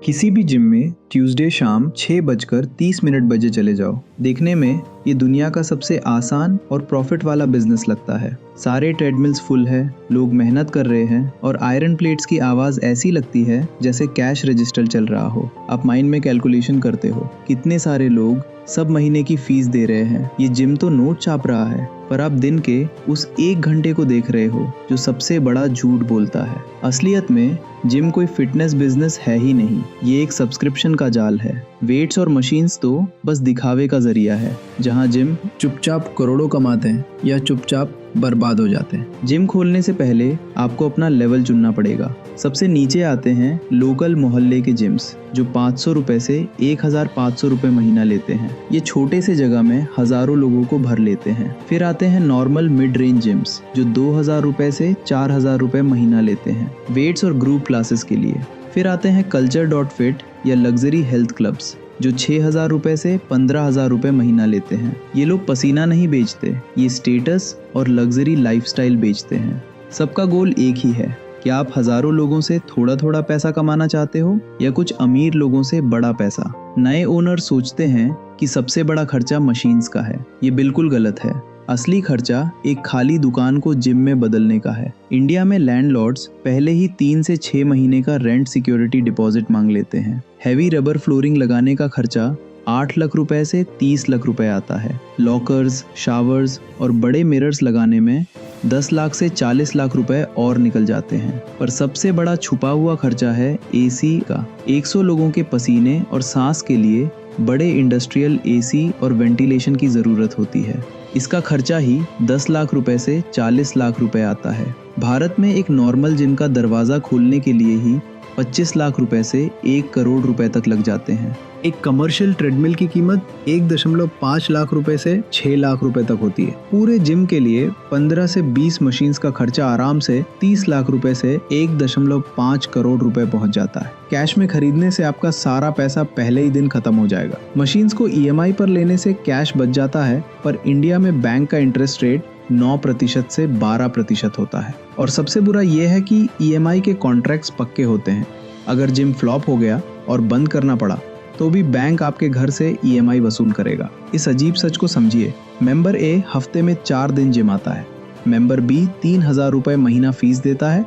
किसी भी जिम में ट्यूसडे शाम 6:30 बजे चले जाओ। देखने में ये दुनिया का सबसे आसान और प्रॉफिट वाला बिजनेस लगता है। सारे ट्रेडमिल्स फुल है, लोग मेहनत कर रहे हैं और आयरन प्लेट्स की आवाज़ ऐसी लगती है जैसे कैश रजिस्टर चल रहा हो। आप माइंड में कैलकुलेशन करते हो कितने सारे लोग सब महीने की फीस दे रहे हैं। ये जिम तो नोट छाप रहा है, पर आप दिन के उस 1 घंटे को देख रहे हो जो सबसे बड़ा झूठ बोलता है। असलियत में जिम कोई फिटनेस बिजनेस है ही नहीं, ये एक सब्सक्रिप्शन का जाल है। वेट्स और मशीन्स तो बस दिखावे का जरिया है। जहाँ जिम चुपचाप करोड़ों कमाते हैं या चुपचाप बर्बाद हो जाते हैं। जिम खोलने से पहले आपको अपना लेवल चुनना पड़ेगा। सबसे नीचे आते हैं लोकल मोहल्ले के जिम्स जो 500 रुपए से 1500 रुपए महीना लेते हैं। ये छोटे से जगह में हजारों लोगों को भर लेते हैं। फिर आते हैं नॉर्मल मिड रेंज जिम्स जो 2000 रुपए से 4000 रुपए महीना लेते हैं वेट्स और ग्रुप क्लासेस के लिए। फिर आते हैं culture.fit या लग्जरी हेल्थ क्लब्स जो 6000 रुपए से 15000 रुपए महीना लेते हैं। ये लोग पसीना नहीं बेचते, ये स्टेटस और लग्जरी लाइफस्टाइल बेचते हैं। सबका गोल एक ही है, क्या आप हजारों लोगों से थोड़ा थोड़ा पैसा कमाना चाहते हो या कुछ अमीर लोगों से बड़ा पैसा। नए ओनर सोचते हैं कि सबसे बड़ा खर्चा मशीन्स का है। ये बिल्कुल गलत है। असली खर्चा एक खाली दुकान को जिम में बदलने का है। इंडिया में लैंडलॉर्ड्स पहले ही 3 से 6 महीने का रेंट सिक्योरिटी डिपॉजिट मांग लेते हैं। हैवी रबर फ्लोरिंग लगाने का खर्चा 8 लाख रुपए से 30 लाख रुपए आता है। लॉकर्स, शावर्स और बड़े मिरर्स लगाने में 10 लाख से 40 लाख रुपए और निकल जाते हैं। पर सबसे बड़ा छुपा हुआ खर्चा है एसी का। 100 लोगों के पसीने और सांस के लिए बड़े इंडस्ट्रियल एसी और वेंटिलेशन की जरूरत होती है। इसका खर्चा ही 10 लाख रुपए से 40 लाख रुपए आता है। भारत में एक नॉर्मल जिम का दरवाजा खोलने के लिए ही 25 लाख रुपए से 1 करोड़ रुपए तक लग जाते हैं। एक कमर्शियल ट्रेडमिल की कीमत 1.5 लाख रुपए से 6 लाख रुपए तक होती है। पूरे जिम के लिए 15 से 20 मशीन्स का खर्चा आराम से 30 लाख रुपए से 1.5 करोड़ रुपए पहुंच जाता है। कैश में खरीदने से आपका सारा पैसा पहले ही दिन खत्म हो जाएगा। मशीन्स को EMI पर लेने से कैश बच जाता है, पर इंडिया में बैंक का इंटरेस्ट रेट 9% से 12% होता है। और सबसे बुरा यह है कि EMI के कॉन्ट्रैक्ट्स पक्के होते हैं। अगर जिम फ्लॉप हो गया और बंद करना पड़ा तो भी बैंक आपके घर से EMI वसूल करेगा। इस अजीब सच को समझिए। मेंबर A हफ्ते में 4 दिन जिम आता है। मेंबर B 3000 रुपए महीना फीस देता है,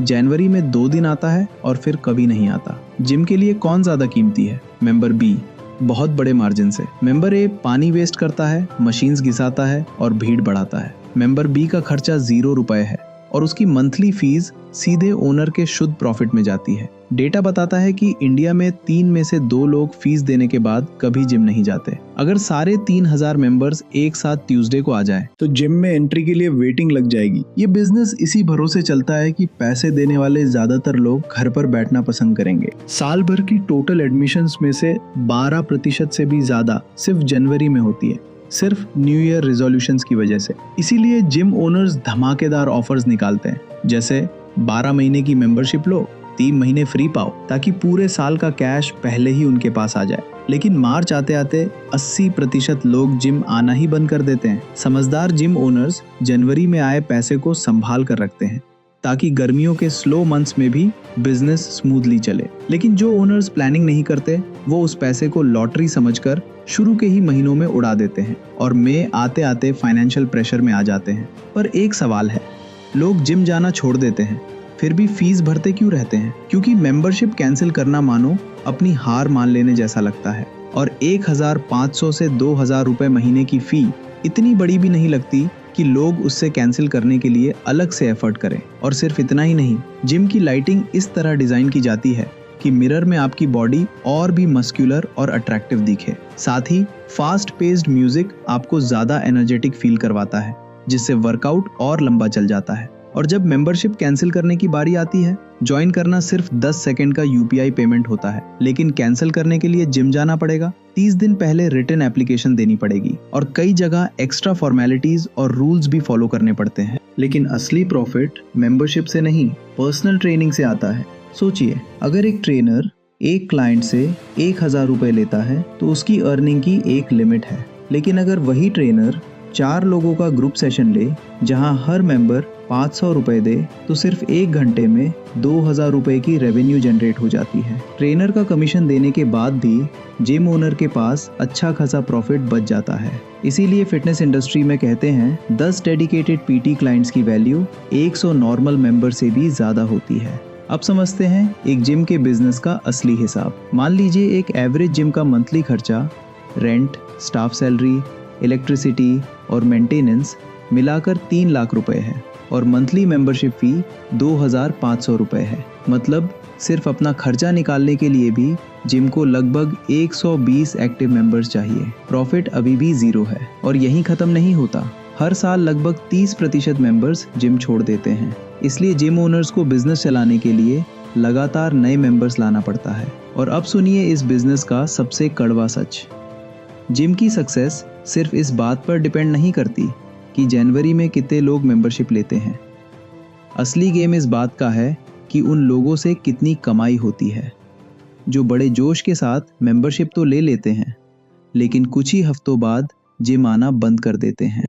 जनवरी में 2 दिन आता है और फिर कभी नहीं आता। जिम के लिए कौन ज्यादा कीमती है? मेंबर B, बहुत बड़े मार्जिन से। मेंबर A पानी वेस्ट करता है, मशीन्स घिसाता है और भीड़ बढ़ाता है। मेंबर B का खर्चा 0 रुपए है और उसकी मंथली फीस सीधे ओनर के शुद्ध प्रॉफिट में जाती है। डेटा बताता है कि इंडिया में 3 में से 2 लोग फीस देने के बाद कभी जिम नहीं जाते। अगर सारे 3000 मेंबर्स एक साथ ट्यूसडे को आ जाए तो जिम में एंट्री के लिए वेटिंग लग जाएगी। ये बिजनेस इसी भरोसे चलता है कि पैसे देने वाले ज्यादातर लोग घर पर बैठना पसंद करेंगे। साल भर की टोटल एडमिशंस में से 12% से भी ज्यादा सिर्फ जनवरी में होती है, सिर्फ न्यू ईयर रिजोल्यूशंस की वजह से। इसीलिए जिम ओनर्स धमाकेदार ऑफर्स निकालते हैं, जैसे 12 महीने की मेंबरशिप लो, 3 महीने फ्री पाओ, ताकि पूरे साल का कैश पहले ही उनके पास आ जाए। लेकिन मार्च आते आते 80% लोग जिम आना ही बंद कर देते हैं। समझदार जिम ओनर्स जनवरी में आए पैसे को संभाल कर रखते हैं ताकि गर्मियों के स्लो मंथ्स में भी बिजनेस स्मूथली चले। लेकिन जो ओनर्स प्लानिंग नहीं करते वो उस पैसे को लॉटरी समझकर शुरू के ही महीनों में उड़ा देते हैं और मई आते आते फाइनेंशियल प्रेशर में आ जाते हैं। पर एक सवाल है, लोग जिम जाना छोड़ देते हैं फिर भी फीस भरते क्यों रहते हैं? क्योंकि मेंबरशिप कैंसिल करना मानो अपनी हार मान लेने जैसा लगता है। और 1500 से 2000 रुपए महीने की फी इतनी बड़ी भी नहीं लगती कि लोग उससे कैंसिल करने के लिए अलग से एफर्ट करें। और सिर्फ इतना ही नहीं, जिम की लाइटिंग इस तरह डिजाइन की जाती है कि मिरर में आपकी बॉडी और भी मस्कुलर और अट्रैक्टिव दिखे। साथ ही फास्ट पेस्ड म्यूजिक आपको ज्यादा एनर्जेटिक फील करवाता है, जिससे वर्कआउट और लंबा चल जाता है। और जब मेंबरशिप कैंसिल करने की बारी आती है, ज्वाइन करना सिर्फ 10 सेकंड का UPI पेमेंट होता है, लेकिन कैंसिल करने के लिए जिम जाना पड़ेगा। 30 दिन पहले रिटन एप्लीकेशन देनी पड़ेगी और कई जगह एक्स्ट्रा फॉर्मेलिटीज और रूल्स भी फॉलो करने पड़ते हैं। लेकिन असली प्रॉफिट मेंबरशिप से नहीं, पर्सनल ट्रेनिंग से आता है। सोचिए, अगर एक ट्रेनर एक क्लाइंट से 1000 रुपए लेता है तो उसकी अर्निंग की एक लिमिट है। लेकिन अगर वही ट्रेनर 4 लोगों का ग्रुप सेशन ले, जहां हर मेंबर 500 रुपए दे तो सिर्फ 1 घंटे में 2000 रुपए की रेवेन्यू जनरेट हो जाती है। ट्रेनर का कमीशन देने के बाद भी जिम ओनर के पास अच्छा खासा प्रॉफिट बच जाता है। इसीलिए फिटनेस इंडस्ट्री में कहते हैं 10 डेडिकेटेड पीटी क्लाइंट्स की वैल्यू 100 नॉर्मल मेंबर से भी ज़्यादा होती है। अब समझते हैं एक जिम के बिजनेस का असली हिसाब। मान लीजिए एक एवरेज जिम का मंथली खर्चा रेंट, स्टाफ सैलरी, इलेक्ट्रिसिटी और मेंटेनेंस मिलाकर 3 लाख रुपए है और मंथली मेंबरशिप फी 2500 रुपए है। मतलब सिर्फ अपना खर्चा निकालने के लिए भी जिम को लगभग 120 एक्टिव मेंबर्स चाहिए। प्रॉफिट अभी भी ज़ीरो है और यहीं ख़त्म नहीं होता। हर साल लगभग 30% मेंबर्स जिम छोड़ देते हैं। इसलिए जिम ओनर्स को बिजनेस चलाने के लिए लगातार नए मेंबर्स लाना पड़ता है। और अब सुनिए इस बिजनेस का सबसे कड़वा सच। जिम की सक्सेस सिर्फ इस बात पर डिपेंड नहीं करती कि जनवरी में कितने लोग मेंबरशिप लेते हैं। असली गेम इस बात का है कि उन लोगों से कितनी कमाई होती है जो बड़े जोश के साथ मेंबरशिप तो ले लेते हैं लेकिन कुछ ही हफ्तों बाद जिम आना बंद कर देते हैं।